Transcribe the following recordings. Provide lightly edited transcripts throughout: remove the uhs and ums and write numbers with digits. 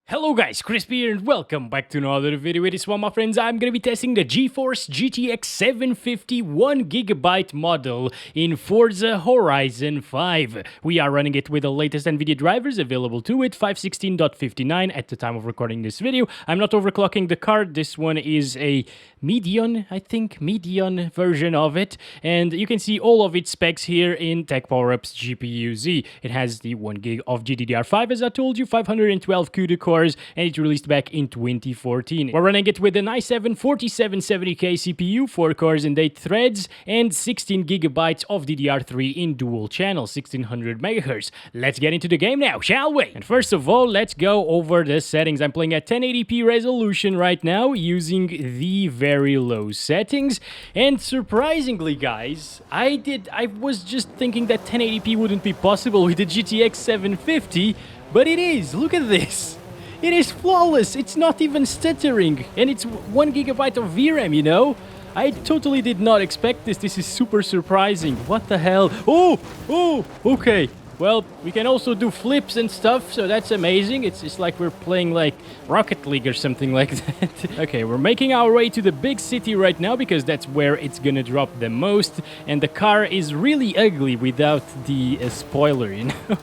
Hello guys, Crispy here and welcome back to another video. With this one, my friends, I'm gonna be testing the GeForce GTX 750 1GB model in Forza Horizon 5. We are running it with the latest Nvidia drivers available to it, 516.59 at the time of recording this video. I'm not overclocking the card. This one is a median, I think, median version of it. And you can see all of its specs here in Tech Power-Up's GPU-Z. It has the 1GB of GDDR5, as I told you, 512 CUDA cores, and it released back in 2014. We're running it with an i7 4770K CPU, 4 cores and 8 threads, and 16GB of DDR3 in dual channel, 1600 MHz. Let's get into the game now, shall we? And first of all, let's go over the settings. I'm playing at 1080p resolution right now, using the very low settings. And surprisingly, guys, I was just thinking that 1080p wouldn't be possible with the GTX 750, but it is. Look at this. It is flawless. It's not even stuttering, and it's 1GB of VRAM, you know? I totally did not expect this. This is super surprising. What the hell? Oh, okay. Well, we can also do flips and stuff, so that's amazing. It's just like we're playing like Rocket League or something like that. Okay, we're making our way to the big city right now because that's where it's gonna drop the most. And the car is really ugly without the spoiler, you know?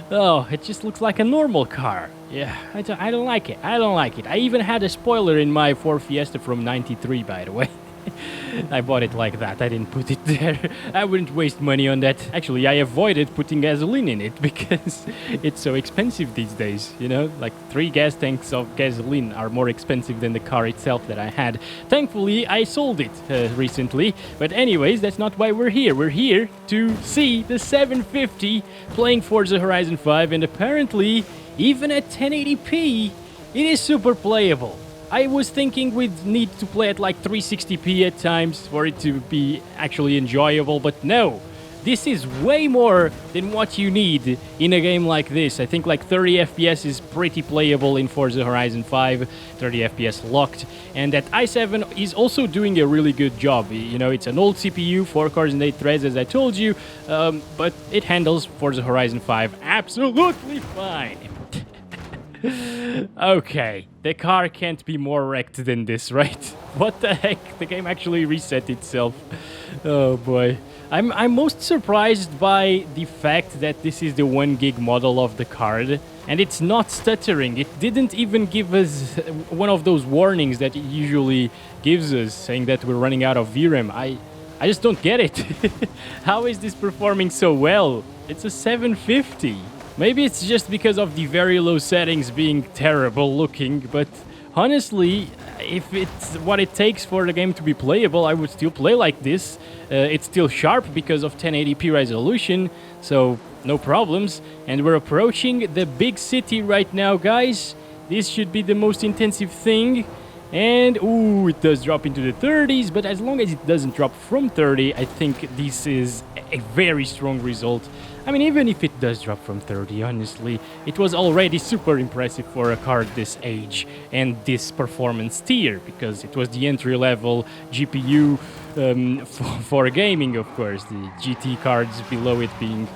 Oh, it just looks like a normal car. Yeah, I don't like it. I don't like it. I even had a spoiler in my Ford Fiesta from '93, by the way. I bought it like that. I didn't put it there. I wouldn't waste money on that. Actually, I avoided putting gasoline in it because it's so expensive these days, you know? Like 3 gas tanks of gasoline are more expensive than the car itself that I had. Thankfully, I sold it recently. But anyways, that's not why we're here. We're here to see the 750 playing Forza Horizon 5, and apparently, even at 1080p, it is super playable. I was thinking we'd need to play at like 360p at times for it to be actually enjoyable, but no. This is way more than what you need in a game like this. I think like 30 FPS is pretty playable in Forza Horizon 5, 30 FPS locked, and that i7 is also doing a really good job. You know, it's an old CPU, 4 cores and 8 threads, as I told you, but it handles Forza Horizon 5 absolutely fine. Okay, the car can't be more wrecked than this, right? What the heck? The game actually reset itself. Oh boy. I'm most surprised by the fact that this is the 1GB model of the card, and it's not stuttering. It didn't even give us one of those warnings that it usually gives us, saying that we're running out of VRAM. I just don't get it. How is this performing so well? It's a 750. Maybe it's just because of the very low settings being terrible looking, but honestly, if it's what it takes for the game to be playable, I would still play like this. It's still sharp because of 1080p resolution, so no problems. And we're approaching the big city right now, guys. This should be the most intensive thing. And, ooh, it does drop into the 30s, but as long as it doesn't drop from 30, I think this is a very strong result. I mean, even if it does drop from 30, honestly, it was already super impressive for a card this age and this performance tier, because it was the entry-level GPU for gaming, of course, the GT cards below it being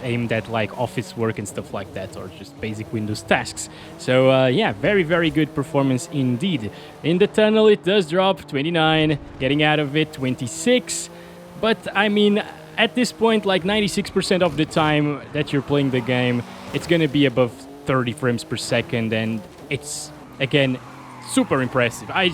aimed at like office work and stuff like that, or just basic Windows tasks. So yeah, very, very good performance indeed. In the tunnel, it does drop 29, getting out of it 26, but I mean, at this point, like 96% of the time that you're playing the game, it's gonna be above 30 frames per second, and it's, again, super impressive. I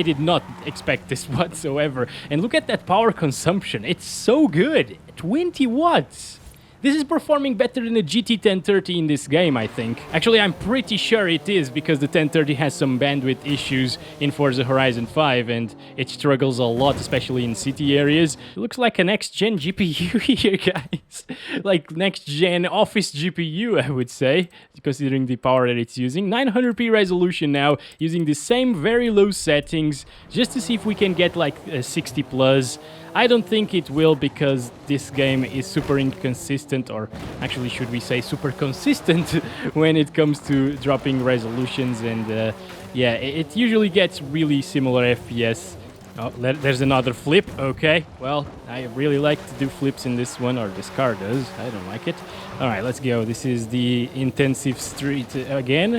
did not expect this whatsoever. And look at that power consumption. It's so good. 20 watts. This is performing better than a GT 1030 in this game, I think. Actually, I'm pretty sure it is, because the 1030 has some bandwidth issues in Forza Horizon 5, and it struggles a lot, especially in city areas. It looks like a next-gen GPU here, guys. Like next-gen office GPU, I would say, considering the power that it's using. 900p resolution now, using the same very low settings, just to see if we can get like a 60 plus. I don't think it will, because this game is super inconsistent, or actually should we say super consistent when it comes to dropping resolutions, and yeah, it usually gets really similar FPS. Oh, there's another flip. Okay, well, I really like to do flips in this one, or this car does. I don't like it. All right, let's go. This is the intensive street again,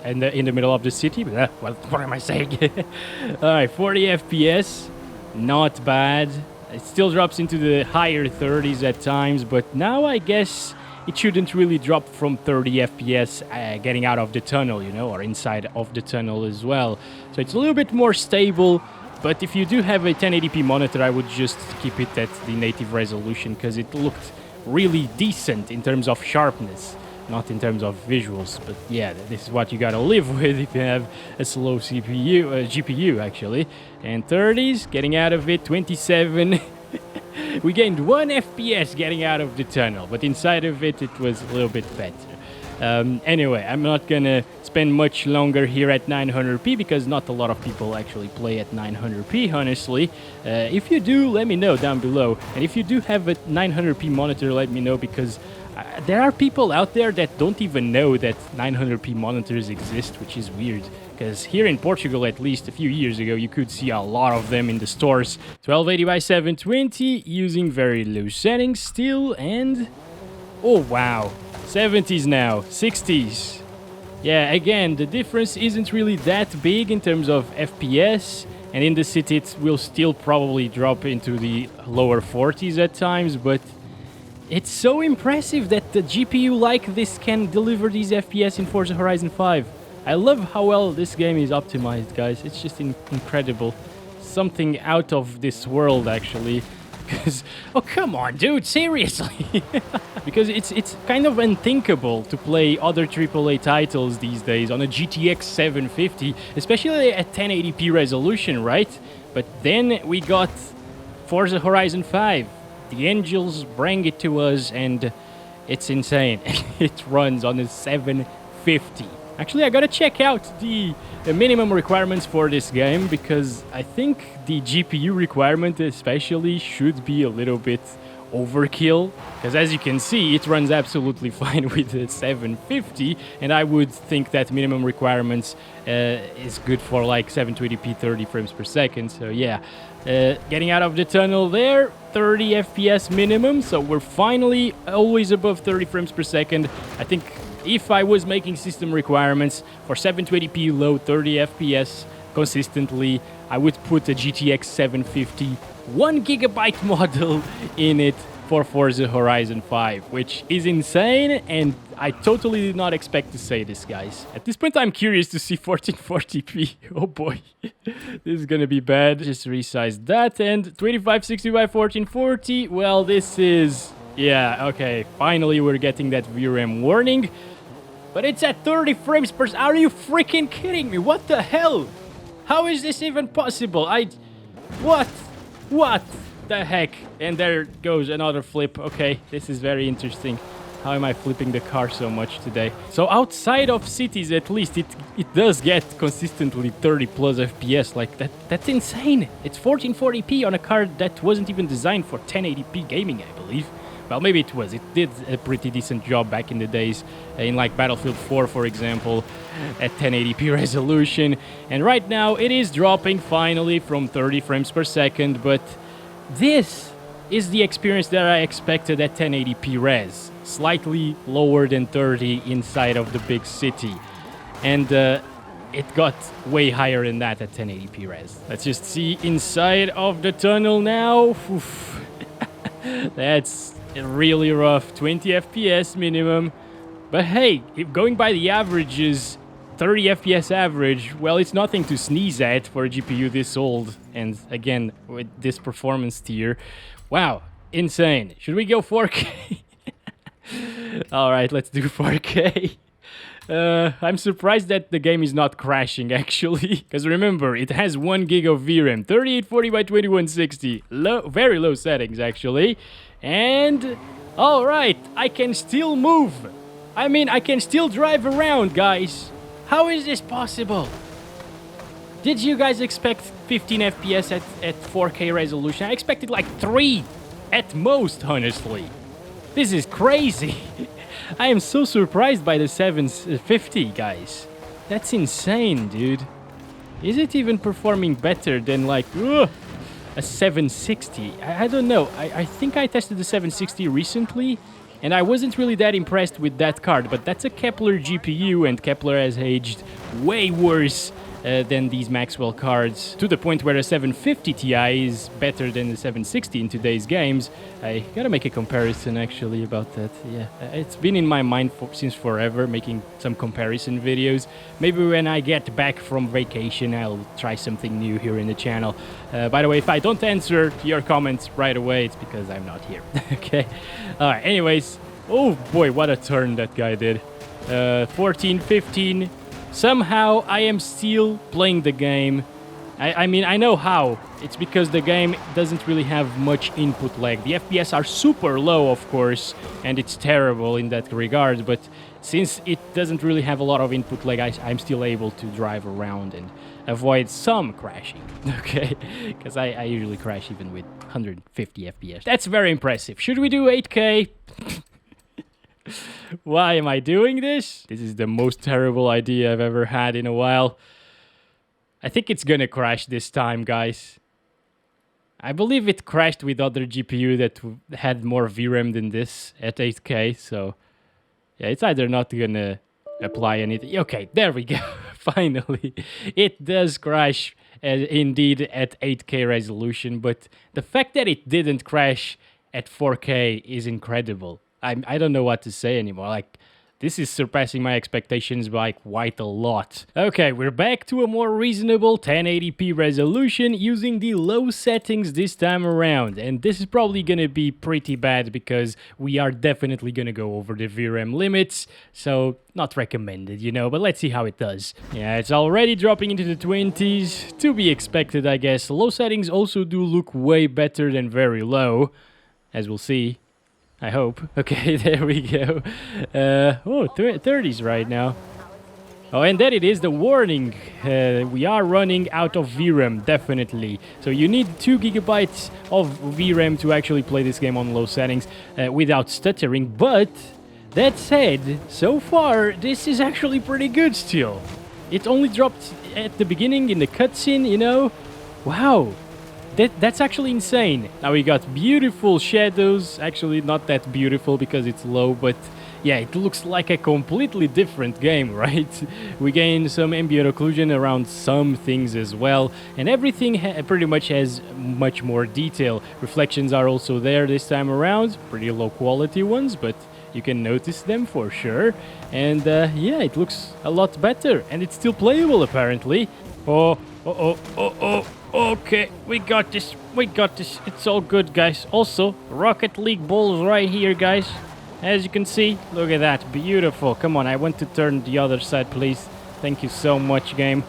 in the middle of the city. What am I saying? All right, 40 FPS, not bad. It still drops into the higher 30s at times, but now I guess it shouldn't really drop from 30 FPS getting out of the tunnel, you know, or inside of the tunnel as well. So it's a little bit more stable. But if you do have a 1080p monitor, I would just keep it at the native resolution because it looked really decent in terms of sharpness, not in terms of visuals. But yeah, this is what you gotta live with if you have a slow GPU actually. And 30s, getting out of it, 27. We gained 1 FPS getting out of the tunnel, but inside of it, it was a little bit better. Anyway, I'm not gonna spend much longer here at 900p because not a lot of people actually play at 900p, honestly. If you do, let me know down below. And if you do have a 900p monitor, let me know because there are people out there that don't even know that 900p monitors exist, which is weird. Because here in Portugal, at least a few years ago, you could see a lot of them in the stores. 1280 by 720 using very low settings still, and oh wow, 70s now, 60s. Yeah, again, the difference isn't really that big in terms of FPS, and in the city it will still probably drop into the lower 40s at times, but it's so impressive that the GPU like this can deliver these FPS in Forza Horizon 5. I love how well this game is optimized, guys. It's just incredible. Something out of this world, actually. Because, oh, come on, dude, seriously. Because it's kind of unthinkable to play other AAA titles these days on a GTX 750, especially at 1080p resolution, right? But then we got Forza Horizon 5. The angels bring it to us, and it's insane. It runs on a 750. Actually, I gotta check out the minimum requirements for this game because I think the GPU requirement especially should be a little bit overkill. Because as you can see, it runs absolutely fine with the 750, and I would think that minimum requirements is good for like 720p 30 frames per second. So yeah, getting out of the tunnel there, 30 FPS minimum. So we're finally always above 30 frames per second. I think if I was making system requirements for 720p low 30 FPS consistently, I would put a GTX 750 1GB model in it for Forza Horizon 5, which is insane, and I totally did not expect to say this, guys. At this point, I'm curious to see 1440p. Oh boy, this is gonna be bad. Just resize that, and 2560 by 1440. Well, this is... yeah, okay, finally we're getting that VRAM warning. But it's at 30 frames per... Are you freaking kidding me? What the hell? How is this even possible? What? What the heck? And there goes another flip. Okay, this is very interesting. How am I flipping the car so much today? So outside of cities, at least, it does get consistently 30 plus FPS. Like, that's insane. It's 1440p on a car that wasn't even designed for 1080p gaming, I believe. Well, maybe it was. It did a pretty decent job back in the days, in like Battlefield 4, for example, at 1080p resolution. And right now, it is dropping finally from 30 frames per second, but this is the experience that I expected at 1080p res. Slightly lower than 30 inside of the big city. And it got way higher than that at 1080p res. Let's just see inside of the tunnel now. Oof. That's really rough. 20 FPS minimum. But hey, if going by the averages, 30 FPS average, well, it's nothing to sneeze at for a GPU this old. And again, with this performance tier. Wow, insane. Should we go 4K? Alright, let's do 4K. I'm surprised that the game is not crashing, actually. Because remember, it has 1 gig of VRAM. 3840 by 2160. Very low settings, actually. And... alright, I can still move. I mean, I can still drive around, guys. How is this possible? Did you guys expect 15 FPS at 4K resolution? I expected like 3 at most, honestly. This is crazy. I am so surprised by the 750, guys. That's insane, dude. Is it even performing better than like a 760? I don't know. I think I tested the 760 recently, And I wasn't really that impressed with that card, but that's a Kepler GPU, and Kepler has aged way worse than these Maxwell cards, to the point where a 750 Ti is better than the 760 in today's games. I gotta make a comparison actually about that. Yeah, it's been in my mind since forever, making some comparison videos. Maybe when I get back from vacation, I'll try something new here in the channel. By the way, if I don't answer your comments right away, it's because I'm not here. Okay. All right. Anyways, oh boy, what a turn that guy did. 14, 15. Somehow I am still playing the game. I mean, I know how. It's because the game doesn't really have much input lag. The FPS are super low, of course, and it's terrible in that regard, but since it doesn't really have a lot of input lag, I'm still able to drive around and avoid some crashing, okay? Because I usually crash even with 150 FPS. That's very impressive. Should we do 8K? Why am I doing this? This is the most terrible idea I've ever had in a while. I think it's gonna crash this time, guys. I believe it crashed with other GPU that had more VRAM than this at 8K, so yeah, it's either not gonna apply anything. Okay, there we go. Finally, it does crash indeed at 8K resolution, but the fact that it didn't crash at 4K is incredible. I don't know what to say anymore. Like, this is surpassing my expectations by quite a lot. Okay, we're back to a more reasonable 1080p resolution using the low settings this time around. And this is probably gonna be pretty bad because we are definitely gonna go over the VRAM limits. So, not recommended, you know, but let's see how it does. Yeah, it's already dropping into the 20s. To be expected, I guess. Low settings also do look way better than very low, as we'll see. I hope. Okay, there we go. 30s right now. Oh, and there it is, the warning. We are running out of VRAM, definitely. So you need 2 gigabytes of VRAM to actually play this game on low settings without stuttering. But that said, so far, this is actually pretty good still. It only dropped at the beginning in the cutscene, you know? Wow. That's actually insane. Now we got beautiful shadows. Actually, not that beautiful because it's low, but yeah, it looks like a completely different game, right? We gain some ambient occlusion around some things as well, and everything pretty much has much more detail. Reflections are also there this time around. Pretty low quality ones, but you can notice them for sure. And yeah, it looks a lot better, and it's still playable apparently. Okay, we got this. It's all good, guys. Also, Rocket League balls right here, guys. As you can see, look at that. Beautiful. Come on, I want to turn the other side, please. Thank you so much, game.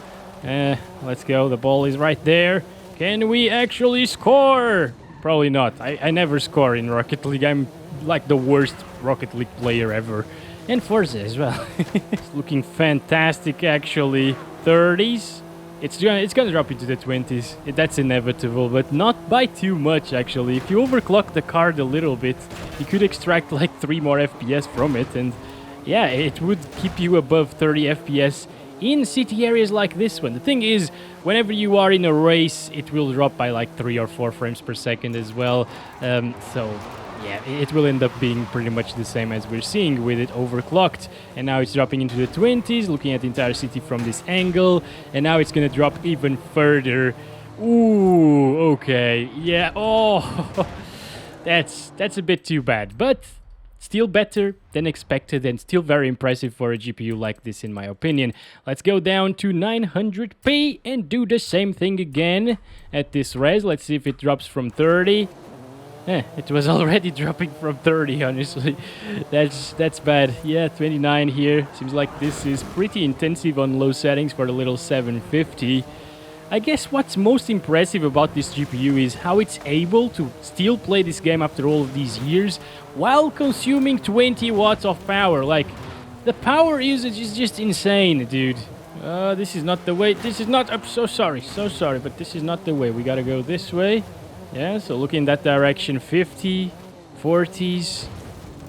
Let's go. The ball is right there. Can we actually score? Probably not. I never score in Rocket League. I'm like the worst Rocket League player ever. And Forza as well. It's looking fantastic, actually. 30s. It's gonna drop into the 20s. That's inevitable, but not by too much, actually. If you overclock the card a little bit, you could extract like 3 more FPS from it, and yeah, it would keep you above 30 FPS in city areas like this one. The thing is, whenever you are in a race, it will drop by like 3 or 4 frames per second as well. So yeah, it will end up being pretty much the same as we're seeing with it overclocked. And now it's dropping into the 20s, looking at the entire city from this angle. And now it's gonna drop even further. Ooh, okay. Yeah, oh, that's a bit too bad. But still better than expected and still very impressive for a GPU like this, in my opinion. Let's go down to 900p and do the same thing again at this res. Let's see if it drops from 30. It was already dropping from 30, honestly. That's bad. Yeah, 29 here. Seems like this is pretty intensive on low settings for the little 750. I guess what's most impressive about this GPU is how it's able to still play this game after all of these years while consuming 20 watts of power. Like, the power usage is just insane, dude. This is not the way. This is not... I'm so sorry, but this is not the way. We gotta go this way. Yeah, so look in that direction. 50, 40s.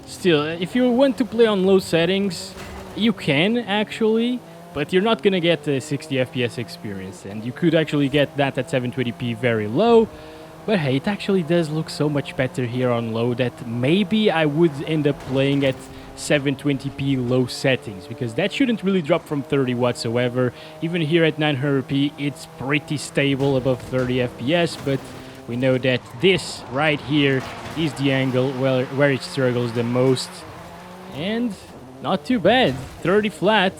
Still, if you want to play on low settings, you can actually, but you're not gonna get a 60 FPS experience, and you could actually get that at 720p very low. But hey, it actually does look so much better here on low that maybe I would end up playing at 720p low settings, because that shouldn't really drop from 30 whatsoever. Even here at 900p, it's pretty stable above 30 FPS, but we know that this right here is the angle where it struggles the most. And not too bad, 30 flat.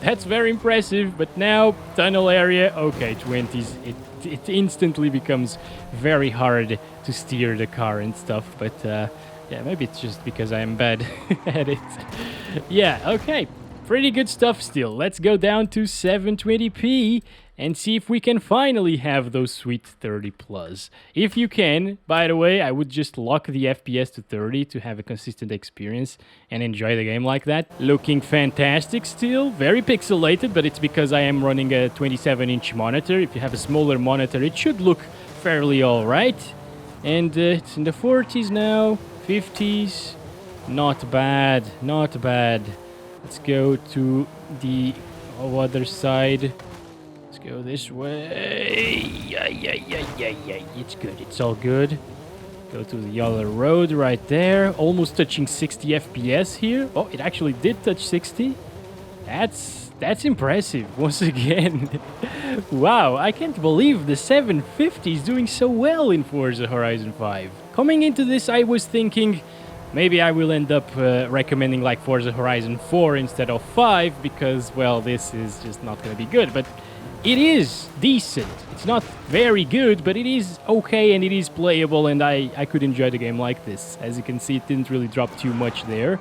That's very impressive, but now tunnel area, okay, 20s. It instantly becomes very hard to steer the car and stuff, but yeah, maybe it's just because I am bad at it. Yeah, okay, pretty good stuff still. Let's go down to 720p and see if we can finally have those sweet 30 plus. If you can, by the way, I would just lock the FPS to 30 to have a consistent experience and enjoy the game like that. Looking fantastic still, very pixelated, but it's because I am running a 27-inch monitor. If you have a smaller monitor, it should look fairly alright. And it's in the 40s now, 50s, not bad, not bad. Let's go to the other side. Go this way. Yeah. It's good. It's all good. Go to the other road right there. Almost touching 60 FPS here. Oh, it actually did touch 60. That's impressive once again. Wow, I can't believe the 750 is doing so well in Forza Horizon 5. Coming into this, I was thinking maybe I will end up recommending like Forza Horizon 4 instead of 5 because, well, this is just not going to be good. But it is decent. It's not very good, but it is okay and it is playable, and I could enjoy the game like this. As you can see, it didn't really drop too much there.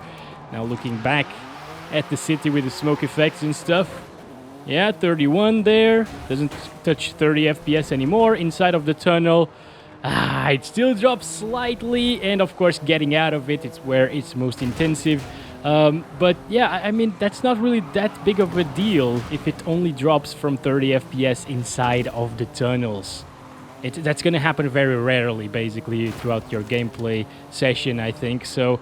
Now looking back at the city with the smoke effects and stuff. Yeah, 31 there. Doesn't touch 30 FPS anymore. Inside of the tunnel, it still drops slightly, and of course getting out of it, it's where it's most intensive. But yeah, I mean, that's not really that big of a deal if it only drops from 30 FPS inside of the tunnels. That's going to happen very rarely, basically, throughout your gameplay session, I think. So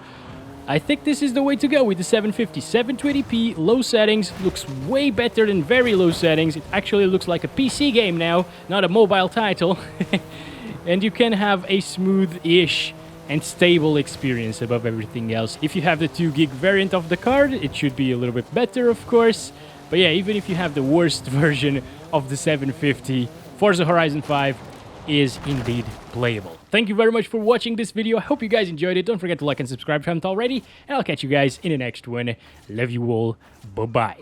I think this is the way to go with the 750. 720p, low settings, looks way better than very low settings. It actually looks like a PC game now, not a mobile title. And you can have a smooth-ish and stable experience above everything else. If you have the 2 gig variant of the card, it should be a little bit better, of course. But yeah, even if you have the worst version of the 750, Forza Horizon 5 is indeed playable. Thank you very much for watching this video. I hope you guys enjoyed it. Don't forget to like and subscribe if you haven't already. And I'll catch you guys in the next one. Love you all. Bye-bye.